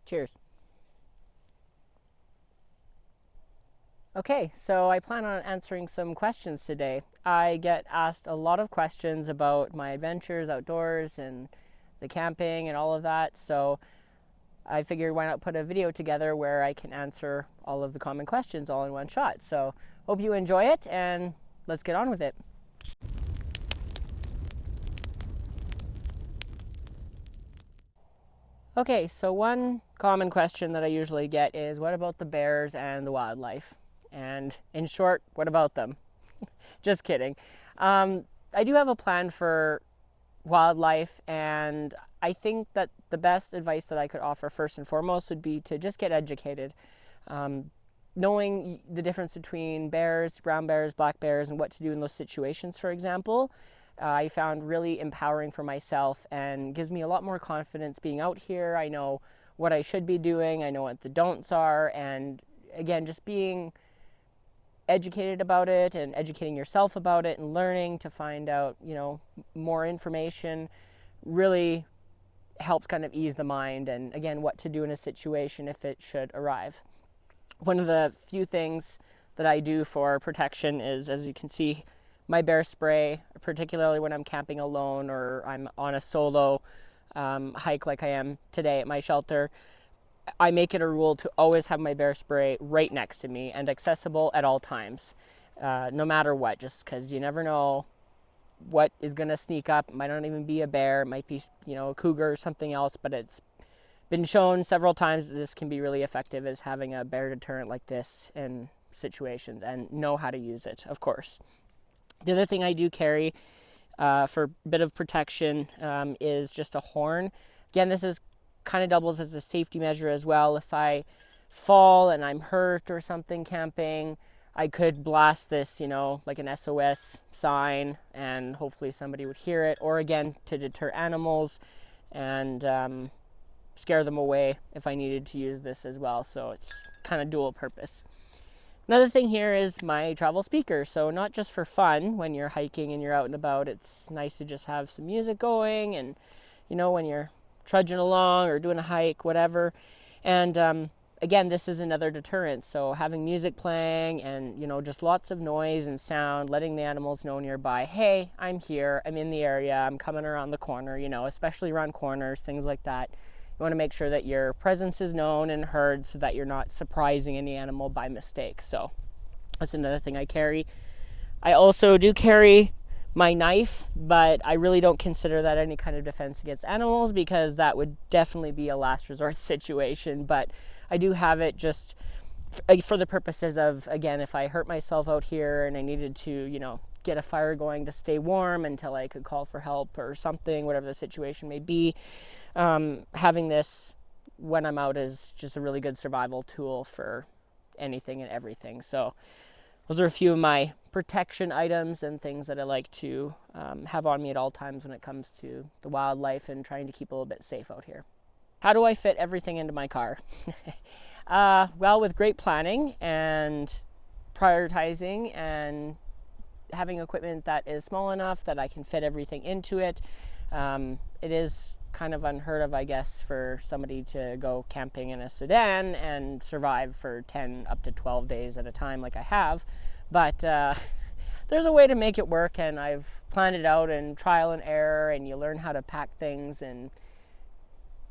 Cheers. Okay, so I plan on answering some questions today. I get asked a lot of questions about my adventures outdoors and the camping and all of that, so I figured why not put a video together where I can answer all of the common questions all in one shot. So hope you enjoy it, and let's get on with it. Okay, so one common question that I usually get is, what about the bears and the wildlife? And in short, what about them? Just kidding. I do have a plan for wildlife, and I think that the best advice that I could offer first and foremost would be to just get educated. Knowing the difference between bears, brown bears, black bears, and what to do in those situations, for example, I found really empowering for myself and gives me a lot more confidence being out here. I know what I should be doing, I know what the don'ts are, and again, just being educated about it and educating yourself about it and learning to find out, more information really helps kind of ease the mind, and again, what to do in a situation if it should arrive. One of the few things that I do for protection is, as you can see, my bear spray, particularly when I'm camping alone or I'm on a solo hike like I am today at my shelter. I make it a rule to always have my bear spray right next to me and accessible at all times, no matter what, just because you never know what is going to sneak up. It might not even be a bear, it might be, a cougar or something else, but it's been shown several times that this can be really effective as having a bear deterrent like this in situations, and know how to use it, of course. The other thing I do carry for a bit of protection is just a horn. Again, this is kind of doubles as a safety measure as well. If I fall and I'm hurt or something camping, I could blast this, like an SOS sign, and hopefully somebody would hear it, or again, to deter animals and scare them away if I needed to use this as well. So it's kind of dual purpose. Another thing here is my travel speaker. So not just for fun when you're hiking and you're out and about, it's nice to just have some music going, and when you're trudging along or doing a hike, whatever. And again, this is another deterrent. So having music playing and, just lots of noise and sound, letting the animals know nearby, hey, I'm here, I'm in the area, I'm coming around the corner, especially around corners, things like that. You want to make sure that your presence is known and heard so that you're not surprising any animal by mistake. So that's another thing I carry. I also do carry my knife, but I really don't consider that any kind of defense against animals, because that would definitely be a last resort situation. But I do have it just for the purposes of, again, if I hurt myself out here and I needed to, get a fire going to stay warm until I could call for help or something, whatever the situation may be. Having this when I'm out is just a really good survival tool for anything and everything. So those are a few of my protection items and things that I like to have on me at all times when it comes to the wildlife and trying to keep a little bit safe out here. How do I fit everything into my car? Well, with great planning and prioritizing and having equipment that is small enough that I can fit everything into it. It is kind of unheard of, I guess, for somebody to go camping in a sedan and survive for 10 up to 12 days at a time like I have. But there's a way to make it work, and I've planned it out and trial and error, and you learn how to pack things. And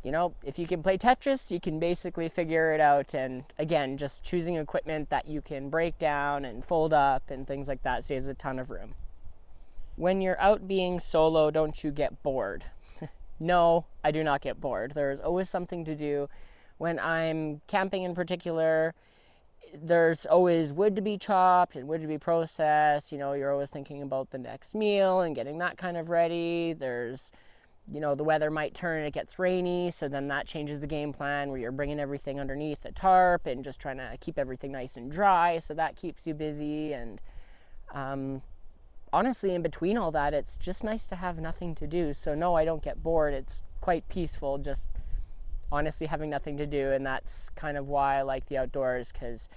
if you can play Tetris, you can basically figure it out. And again, just choosing equipment that you can break down and fold up and things like that saves a ton of room. When you're out being solo, don't you get bored? No, I do not get bored. There's always something to do. When I'm camping in particular, there's always wood to be chopped and wood to be processed. You're always thinking about the next meal and getting that kind of ready. There's the weather might turn and it gets rainy, so then that changes the game plan, where you're bringing everything underneath a tarp and just trying to keep everything nice and dry, so that keeps you busy. And honestly, in between all that, it's just nice to have nothing to do. So no, I don't get bored. It's quite peaceful, just honestly having nothing to do. And that's kind of why I like the outdoors, because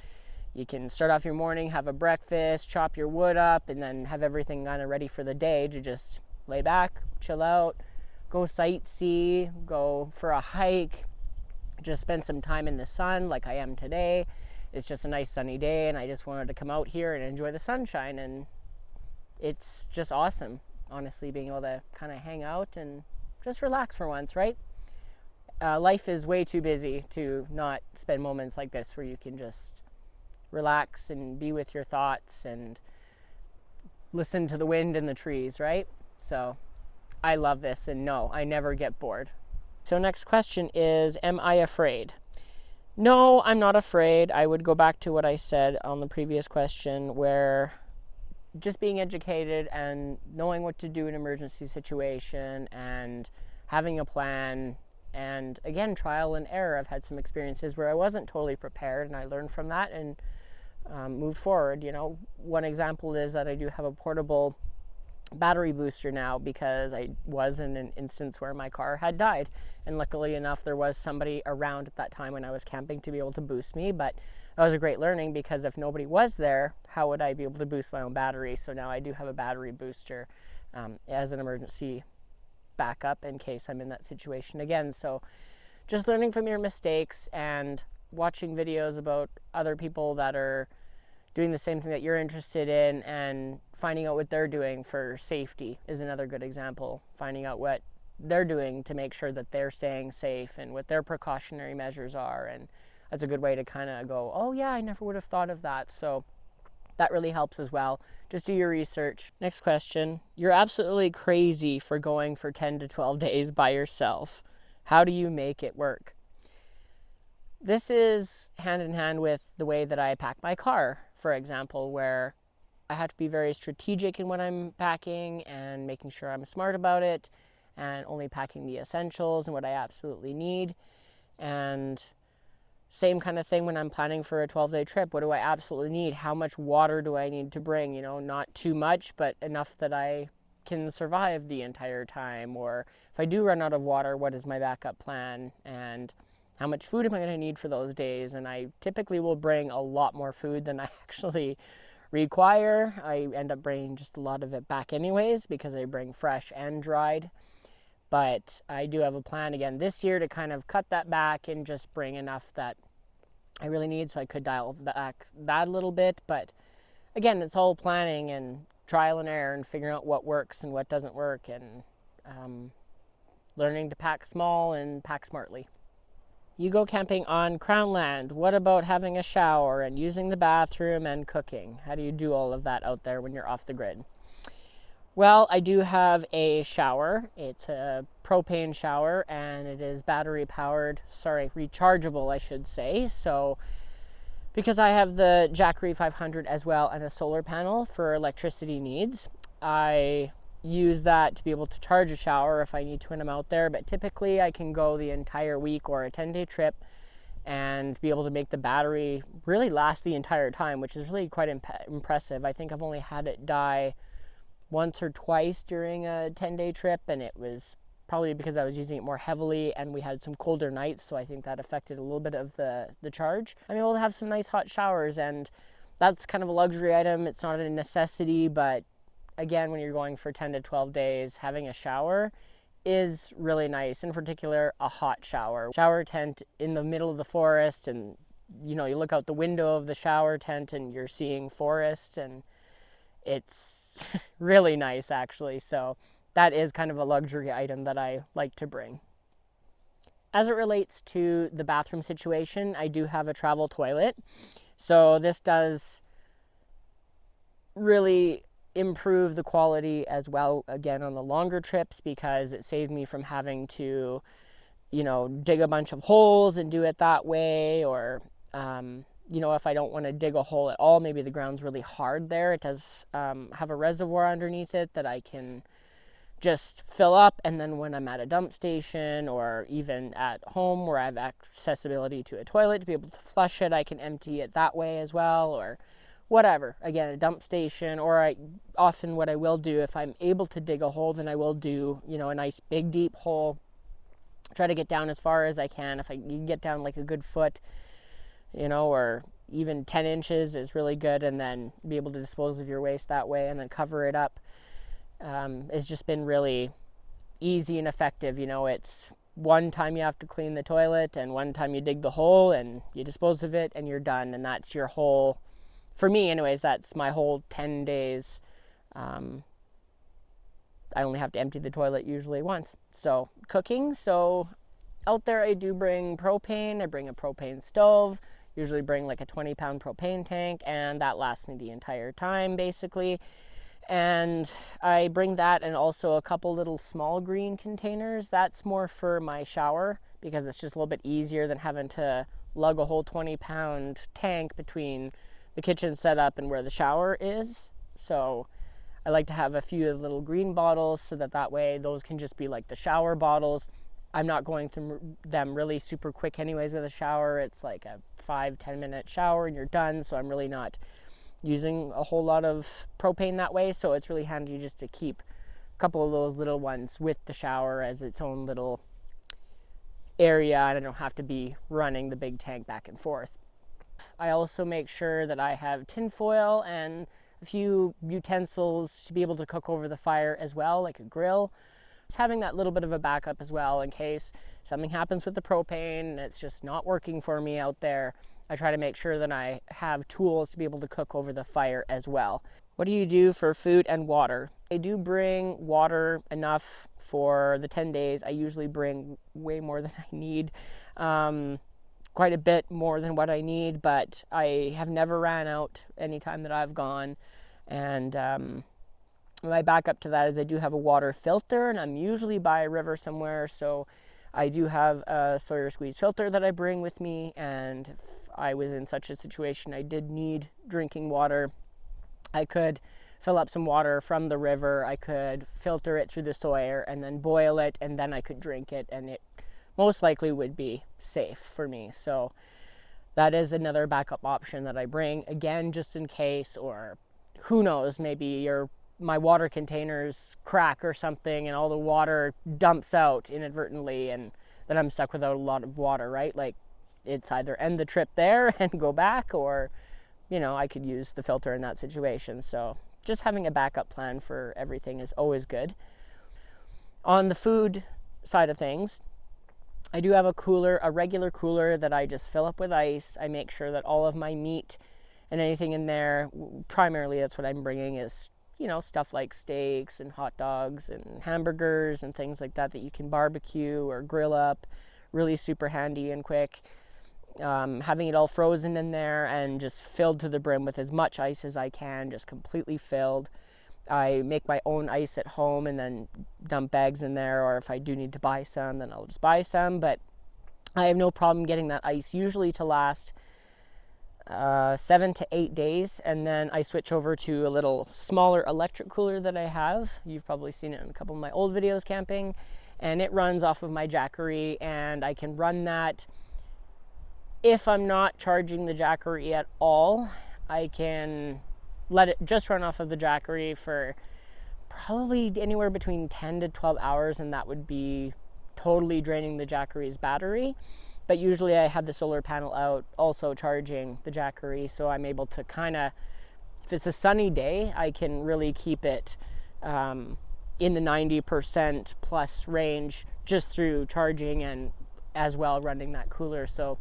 you can start off your morning, have a breakfast, chop your wood up, and then have everything kind of ready for the day to just lay back, chill out, go sightsee, go for a hike, just spend some time in the sun like I am today. It's just a nice sunny day, and I just wanted to come out here and enjoy the sunshine, and it's just awesome, honestly, being able to kind of hang out and just relax for once, right? Life is way too busy to not spend moments like this where you can just relax and be with your thoughts and listen to the wind and the trees, right? So I love this, and no, I never get bored. So next question is, am I afraid? No, I'm not afraid. I would go back to what I said on the previous question, where just being educated and knowing what to do in an emergency situation and having a plan, and again, trial and error. I've had some experiences where I wasn't totally prepared, and I learned from that and moved forward. You know, one example is that I do have a portable battery booster now, because I was in an instance where my car had died, and luckily enough there was somebody around at that time when I was camping to be able to boost me. But that was a great learning, because if nobody was there, how would I be able to boost my own battery? So now I do have a battery booster as an emergency backup in case I'm in that situation again. So just learning from your mistakes and watching videos about other people that are doing the same thing that you're interested in, and finding out what they're doing for safety is another good example. Finding out what they're doing to make sure that they're staying safe and what their precautionary measures are. And that's a good way to kind of go, oh yeah, I never would have thought of that. So that really helps as well. Just do your research. Next question. You're absolutely crazy for going for 10 to 12 days by yourself. How do you make it work? This is hand in hand with the way that I pack my car, for example, where I have to be very strategic in what I'm packing and making sure I'm smart about it, and only packing the essentials and what I absolutely need. And same kind of thing when I'm planning for a 12-day trip. What do I absolutely need? How much water do I need to bring? You know, not too much, but enough that I can survive the entire time. Or if I do run out of water, what is my backup plan? And how much food am I going to need for those days? And I typically will bring a lot more food than I actually require. I end up bringing just a lot of it back anyways, because I bring fresh and dried. But I do have a plan again this year to kind of cut that back and just bring enough that I really need, so I could dial back that a little bit. But again, it's all planning and trial and error and figuring out what works and what doesn't work, and learning to pack small and pack smartly. You go camping on Crown land. What about having a shower and using the bathroom and cooking? How do you do all of that out there when you're off the grid? Well, I do have a shower. It's a propane shower, and it is battery powered, rechargeable, I should say. So because I have the Jackery 500 as well and a solar panel for electricity needs, I use that to be able to charge a shower if I need to when I'm out there. But typically I can go the entire week or a 10-day trip and be able to make the battery really last the entire time, which is really quite impressive. I think I've only had it die once or twice during a 10-day trip, and it was probably because I was using it more heavily and we had some colder nights, so I think that affected a little bit of the charge. I'm able to have some nice hot showers, and that's kind of a luxury item. It's not a necessity, but again, when you're going for 10 to 12 days, having a shower is really nice. In particular, a hot shower. Shower tent in the middle of the forest, and you know, you look out the window of the shower tent and you're seeing forest, and it's really nice actually. So that is kind of a luxury item that I like to bring. As it relates to the bathroom situation, I do have a travel toilet. So this does really improve the quality as well, again, on the longer trips, because it saved me from having to, you know, dig a bunch of holes and do it that way. Or, you know, if I don't want to dig a hole at all, maybe the ground's really hard there. It does have a reservoir underneath it that I can just fill up, and then when I'm at a dump station or even at home where I have accessibility to a toilet to be able to flush it, I can empty it that way as well, or whatever. Again, a dump station, or often what I will do, if I'm able to dig a hole, then I will do, you know, a nice big deep hole. Try to get down as far as I can. If I can get down like a good foot, you know, or even 10 inches is really good, and then be able to dispose of your waste that way and then cover it up. It's just been really easy and effective. You know, it's one time you have to clean the toilet, and one time you dig the hole and you dispose of it and you're done. And that's your whole, for me anyways, that's my whole 10 days. I only have to empty the toilet usually once. So cooking, so out there I do bring propane. I bring a propane stove, usually bring like a 20-pound propane tank, and that lasts me the entire time basically. And I bring that, and also a couple little small green containers. That's more for my shower, because it's just a little bit easier than having to lug a whole 20-pound tank between the kitchen setup and where the shower is. So I like to have a few little green bottles, so that way those can just be like the shower bottles. I'm not going through them really super quick anyways with a shower. It's like a 5-10 minute shower and you're done. So I'm really not using a whole lot of propane that way. So it's really handy just to keep a couple of those little ones with the shower as its own little area, and I don't have to be running the big tank back and forth. I also make sure that I have tin foil and a few utensils to be able to cook over the fire as well, like a grill. Just having that little bit of a backup as well in case something happens with the propane and it's just not working for me out there. I try to make sure that I have tools to be able to cook over the fire as well. What do you do for food and water? I do bring water enough for the 10 days. I usually bring way more than I need. Quite a bit more than what I need, but I have never ran out any time that I've gone. And my backup to that is I do have a water filter, and I'm usually by a river somewhere, so I do have a Sawyer Squeeze filter that I bring with me, and if I was in such a situation I did need drinking water, I could fill up some water from the river, I could filter it through the Sawyer and then boil it, and then I could drink it, and it most likely would be safe for me. So that is another backup option that I bring, again, just in case, or who knows, maybe my water containers crack or something and all the water dumps out inadvertently, and then I'm stuck without a lot of water, right? Like, it's either end the trip there and go back, or, you know, I could use the filter in that situation. So just having a backup plan for everything is always good. On the food side of things, I do have a regular cooler that I just fill up with ice. I make sure that all of my meat and anything in there, primarily that's what I'm bringing, is, you know, stuff like steaks and hot dogs and hamburgers and things like that you can barbecue or grill up. Really super handy and quick. Having it all frozen in there and just filled to the brim with as much ice as I can, just completely filled. I make my own ice at home and then dump bags in there, or if I do need to buy some, then I'll just buy some. But I have no problem getting that ice usually to last 7 to 8 days, and then I switch over to a little smaller electric cooler that I have. You've probably seen it in a couple of my old videos camping, and it runs off of my Jackery, and I can run that if I'm not charging the Jackery at all. I can let it just run off of the Jackery for probably anywhere between 10 to 12 hours, and that would be totally draining the Jackery's battery. But usually I have the solar panel out also charging the Jackery, so I'm able to kind of, if it's a sunny day, I can really keep it in the 90% plus range just through charging and as well running that cooler. So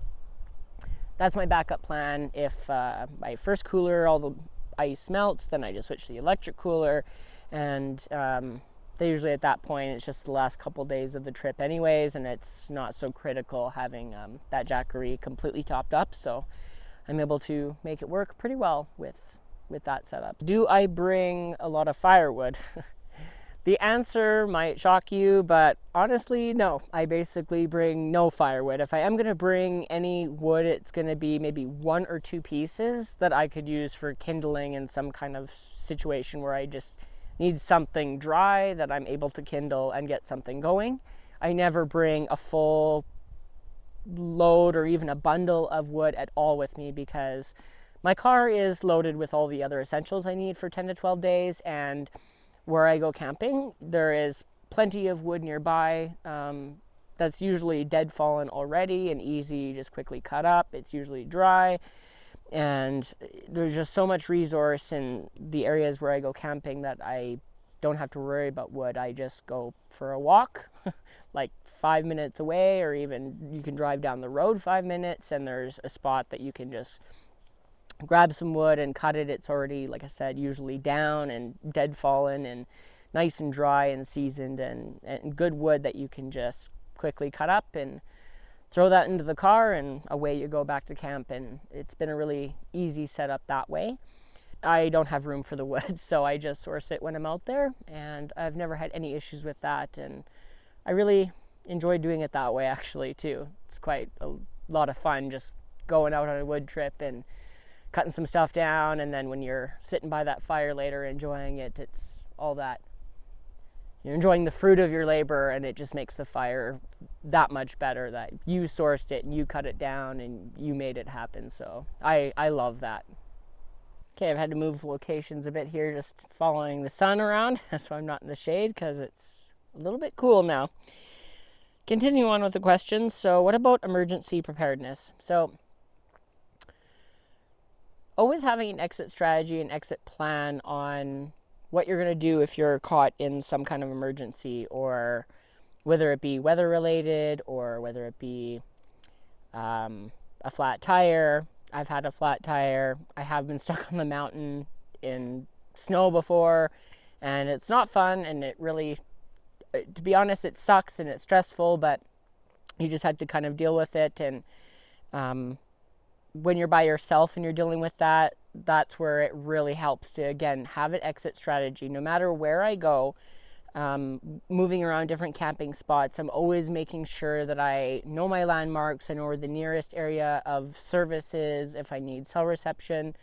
that's my backup plan. If my first cooler, all the ice melts, then I just switch to the electric cooler, and they usually at that point it's just the last couple days of the trip anyways, and it's not so critical having that Jackery completely topped up, so I'm able to make it work pretty well with that setup. Do I bring a lot of firewood? The answer might shock you, but honestly, no. I basically bring no firewood. If I am going to bring any wood, it's going to be maybe 1 or 2 pieces that I could use for kindling in some kind of situation where I just need something dry that I'm able to kindle and get something going. I never bring a full load or even a bundle of wood at all with me, because my car is loaded with all the other essentials I need for 10 to 12 days, and where I go camping, there is plenty of wood nearby that's usually dead fallen already and easy, just quickly cut up. It's usually dry, and there's just so much resource in the areas where I go camping that I don't have to worry about wood. I just go for a walk like 5 minutes away, or even you can drive down the road 5 minutes and there's a spot that you can just grab some wood and cut it. It's already, like I said, usually down and dead fallen and nice and dry and seasoned, and good wood that you can just quickly cut up and throw that into the car, and away you go back to camp. And it's been a really easy setup that way. I don't have room for the wood, so I just source it when I'm out there, and I've never had any issues with that. And I really enjoy doing it that way, actually, too. It's quite a lot of fun just going out on a wood trip and cutting some stuff down, and then when you're sitting by that fire later enjoying it, it's all that. You're enjoying the fruit of your labor, and it just makes the fire that much better that you sourced it and you cut it down and you made it happen. So I love that. Okay, I've had to move locations a bit here, just following the sun around, so I'm not in the shade because it's a little bit cool now. Continue on with the questions. So what about emergency preparedness? So always having an exit strategy, an exit plan on what you're going to do if you're caught in some kind of emergency, or whether it be weather related or whether it be a flat tire. I've had a flat tire. I have been stuck on the mountain in snow before, and it's not fun, and it really, to be honest, it sucks and it's stressful, but you just have to kind of deal with it. And when you're by yourself and you're dealing with that, that's where it really helps to, again, have an exit strategy. No matter where I go, moving around different camping spots, I'm always making sure that I know my landmarks. I know where the nearest area of service is if I need cell reception.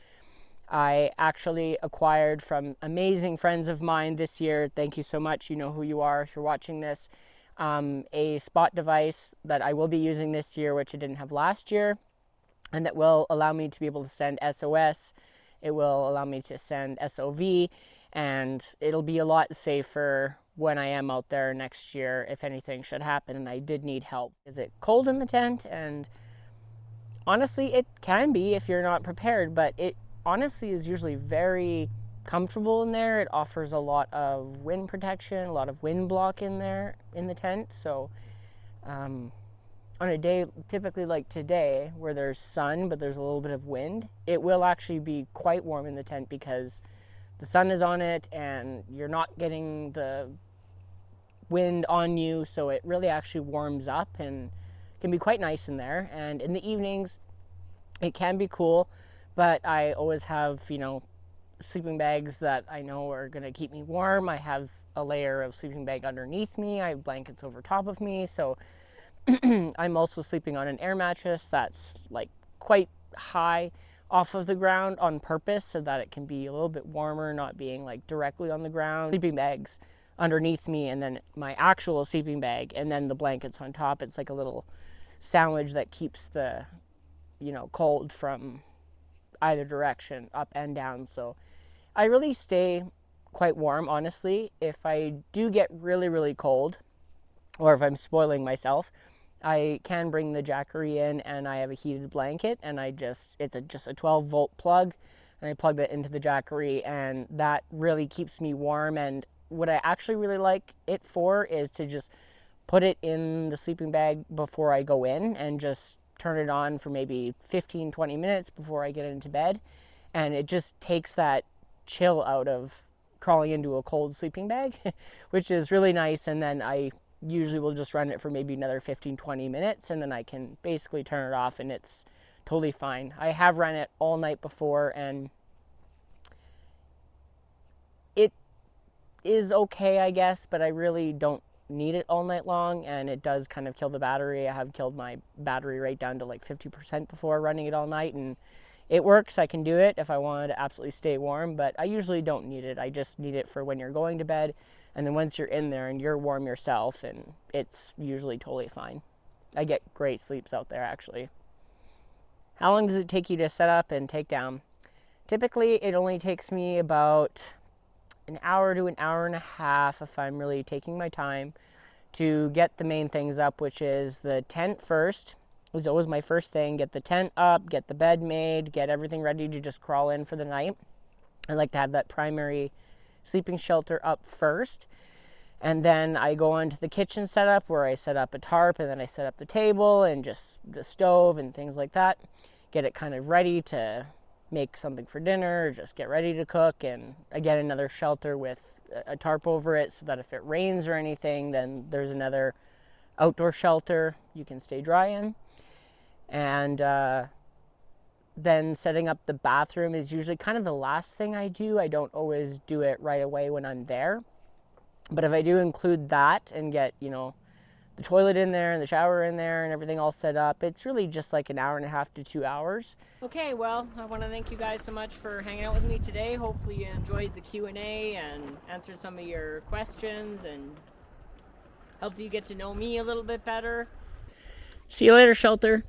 I actually acquired from amazing friends of mine this year, thank you so much, you know who you are if you're watching this, a spot device that I will be using this year, which I didn't have last year, and that will allow me to be able to send SOS. It will allow me to send SOV, and it'll be a lot safer when I am out there next year if anything should happen and I did need help. Is it cold in the tent? And honestly, it can be if you're not prepared, but it honestly is usually very comfortable in there. It offers a lot of wind protection, a lot of wind block in there in the tent. So on a day typically like today where there's sun but there's a little bit of wind, it will actually be quite warm in the tent because the sun is on it and you're not getting the wind on you, so it really actually warms up and can be quite nice in there. And in the evenings it can be cool, but I always have, you know, sleeping bags that I know are going to keep me warm. I have a layer of sleeping bag underneath me. I have blankets over top of me, so I'm also sleeping on an air mattress that's like quite high off of the ground on purpose so that it can be a little bit warmer, not being like directly on the ground. Sleeping bags underneath me, and then my actual sleeping bag, and then the blankets on top. It's like a little sandwich that keeps the, you know, cold from either direction, up and down. So I really stay quite warm, honestly. If I do get really, really cold, or if I'm spoiling myself, I can bring the Jackery in, and I have a heated blanket, and it's just a 12-volt plug, and I plug that into the Jackery, and that really keeps me warm. And what I actually really like it for is to just put it in the sleeping bag before I go in and just turn it on for maybe 15-20 minutes before I get into bed, and it just takes that chill out of crawling into a cold sleeping bag, which is really nice. And then I usually will just run it for maybe another 15-20 minutes, and then I can basically turn it off and it's totally fine. I have run it all night before, and it is okay, I guess, but I really don't need it all night long, and it does kind of kill the battery. I have killed my battery right down to like 50% before running it all night, and it works. I can do it if I wanted to absolutely stay warm, but I usually don't need it. I just need it for when you're going to bed, and then once you're in there and you're warm yourself, and it's usually totally fine. I get great sleeps out there, actually. How long does it take you to set up and take down? Typically, it only takes me about an hour to an hour and a half if I'm really taking my time to get the main things up, which is the tent first. It was always my first thing. Get the tent up, get the bed made, get everything ready to just crawl in for the night. I like to have that primary sleeping shelter up first. And then I go on to the kitchen setup where I set up a tarp, and then I set up the table and just the stove and things like that. Get it kind of ready to make something for dinner, or just get ready to cook. And again, another shelter with a tarp over it so that if it rains or anything, then there's another outdoor shelter you can stay dry in. And then setting up the bathroom is usually kind of the last thing I do. I don't always do it right away when I'm there. But if I do include that and get, the toilet in there and the shower in there and everything all set up, it's really just like an hour and a half to 2 hours. Okay, well, I want to thank you guys so much for hanging out with me today. Hopefully you enjoyed the Q&A and answered some of your questions and helped you get to know me a little bit better. See you later, shelter.